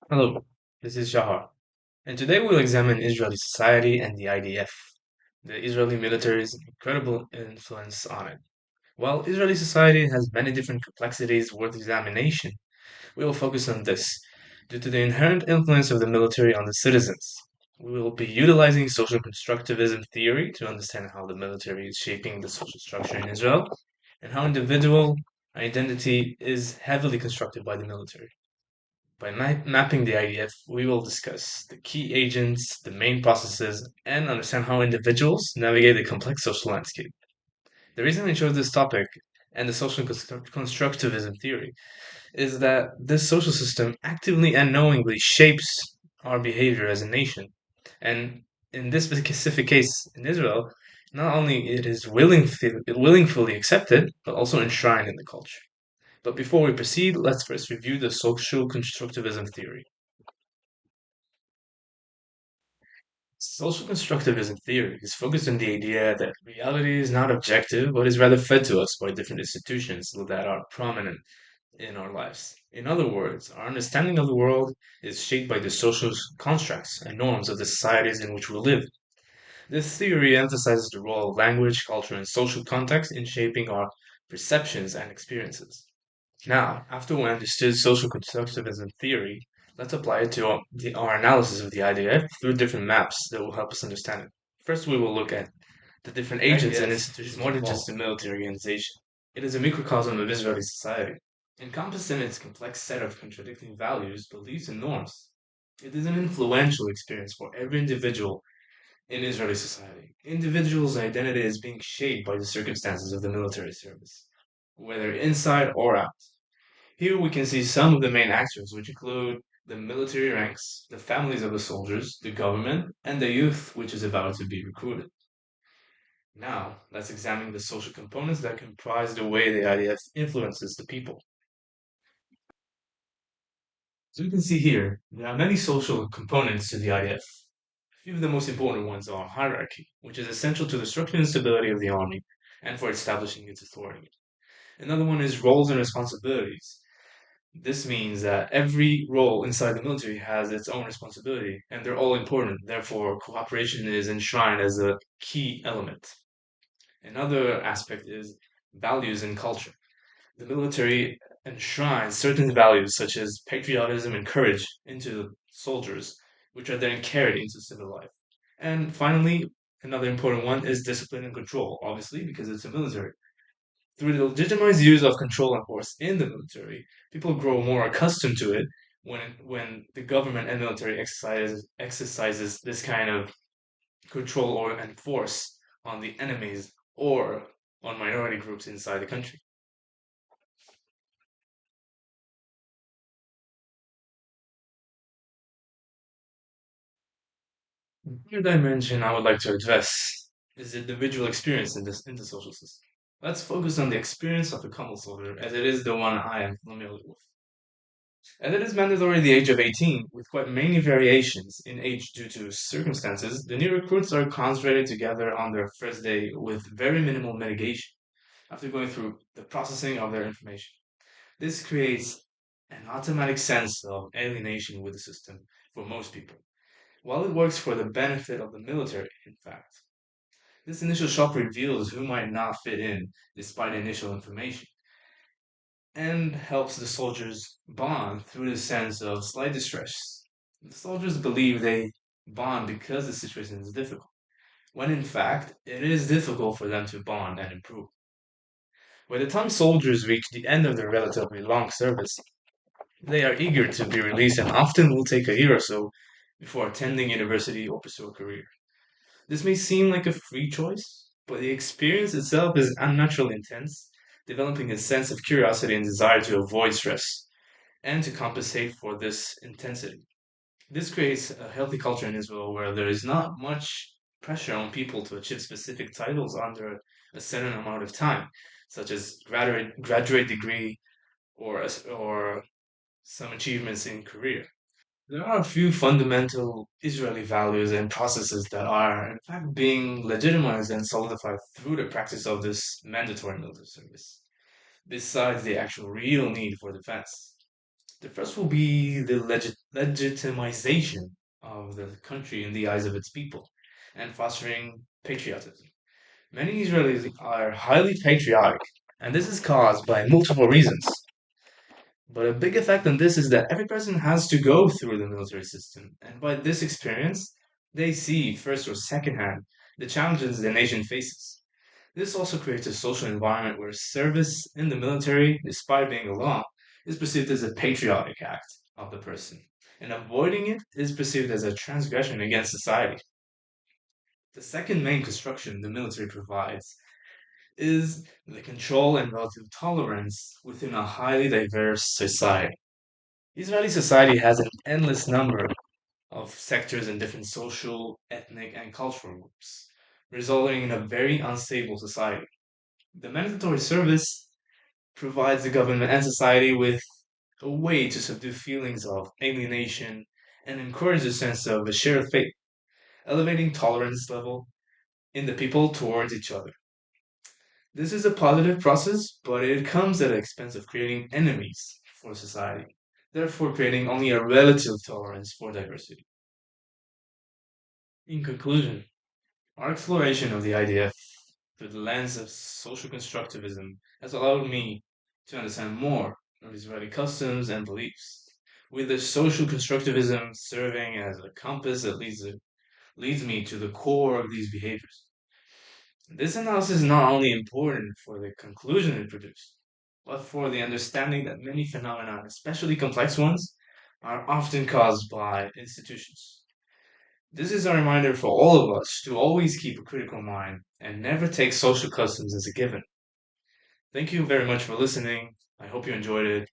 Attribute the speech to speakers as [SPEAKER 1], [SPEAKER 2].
[SPEAKER 1] Hello, this is Shahar, and today we'll examine Israeli society and the IDF, the Israeli military's incredible influence on it. While Israeli society has many different complexities worth examination, we will focus on this due to the inherent influence of the military on the citizens. We will be utilizing social constructivism theory to understand how the military is shaping the social structure in Israel and how individual identity is heavily constructed by the military. By mapping the IDF, we will discuss the key agents, the main processes, and understand how individuals navigate the complex social landscape. The reason I chose this topic and the social constructivism theory is that this social system actively and knowingly shapes our behavior as a nation. And in this specific case in Israel, not only it is willingly accepted, but also enshrined in the culture. But before we proceed, let's first review the social constructivism theory. Social constructivism theory is focused on the idea that reality is not objective, but is rather fed to us by different institutions that are prominent in our lives. In other words, our understanding of the world is shaped by the social constructs and norms of the societies in which we live. This theory emphasizes the role of language, culture, and social context in shaping our perceptions and experiences. Now, after we understood social constructivism theory, let's apply it to our analysis of the IDF through different maps that will help us understand it. First, we will look at the different agents and institutions. It's more than just a military organization. It is a microcosm of Israeli society, encompassing its complex set of contradicting values, beliefs, and norms. It is an influential experience for every individual in Israeli society. Individuals' identity is being shaped by the circumstances of the military service, whether inside or out. Here we can see some of the main actors, which include the military ranks, the families of the soldiers, the government, and the youth which is about to be recruited. Now, let's examine the social components that comprise the way the IDF influences the people. So you can see here, there are many social components to the IDF. A few of the most important ones are hierarchy, which is essential to the structure and stability of the army and for establishing its authority. Another one is roles and responsibilities. This means that every role inside the military has its own responsibility, and they're all important. Therefore, cooperation is enshrined as a key element. Another aspect is values and culture. The military enshrines certain values, such as patriotism and courage, into soldiers, which are then carried into civil life. And finally, another important one is discipline and control, obviously, because it's a military. Through the legitimized use of control and force in the military, people grow more accustomed to it when the government and military exercises this kind of control or and force on the enemies or on minority groups inside the country. The dimension I would like to address is the individual experience in the social system. Let's focus on the experience of a common soldier, as it is the one I am familiar with. And it is mandatory at the age of 18, with quite many variations in age due to circumstances. The new recruits are concentrated together on their first day with very minimal mitigation after going through the processing of their information. This creates an automatic sense of alienation with the system for most people. While it works for the benefit of the military, in fact, this initial shock reveals who might not fit in despite initial information and helps the soldiers bond through the sense of slight distress. The soldiers believe they bond because the situation is difficult, when in fact it is difficult for them to bond and improve. By the time soldiers reach the end of their relatively long service, they are eager to be released and often will take a year or so before attending university or pursue a career. This may seem like a free choice, but the experience itself is unnaturally intense, developing a sense of curiosity and desire to avoid stress and to compensate for this intensity. This creates a healthy culture in Israel where there is not much pressure on people to achieve specific titles under a certain amount of time, such as graduate degree or some achievements in career. There are a few fundamental Israeli values and processes that are, in fact, being legitimized and solidified through the practice of this mandatory military service, besides the actual real need for defense. The first will be the legitimization of the country in the eyes of its people and fostering patriotism. Many Israelis are highly patriotic, and this is caused by multiple reasons. But a big effect on this is that every person has to go through the military system, and by this experience, they see first or second hand the challenges the nation faces. This also creates a social environment where service in the military, despite being a law, is perceived as a patriotic act of the person, and avoiding it is perceived as a transgression against society. The second main construction the military provides is the control and relative tolerance within a highly diverse society. Israeli society has an endless number of sectors in different social, ethnic, and cultural groups, resulting in a very unstable society. The mandatory service provides the government and society with a way to subdue feelings of alienation and encourage a sense of a shared fate, elevating tolerance level in the people towards each other. This is a positive process, but it comes at the expense of creating enemies for society, therefore creating only a relative tolerance for diversity. In conclusion, our exploration of the IDF through the lens of social constructivism has allowed me to understand more of Israeli customs and beliefs, with the social constructivism serving as a compass that leads me to the core of these behaviors. This analysis is not only important for the conclusion it produced, but for the understanding that many phenomena, especially complex ones, are often caused by institutions. This is a reminder for all of us to always keep a critical mind and never take social customs as a given. Thank you very much for listening. I hope you enjoyed it.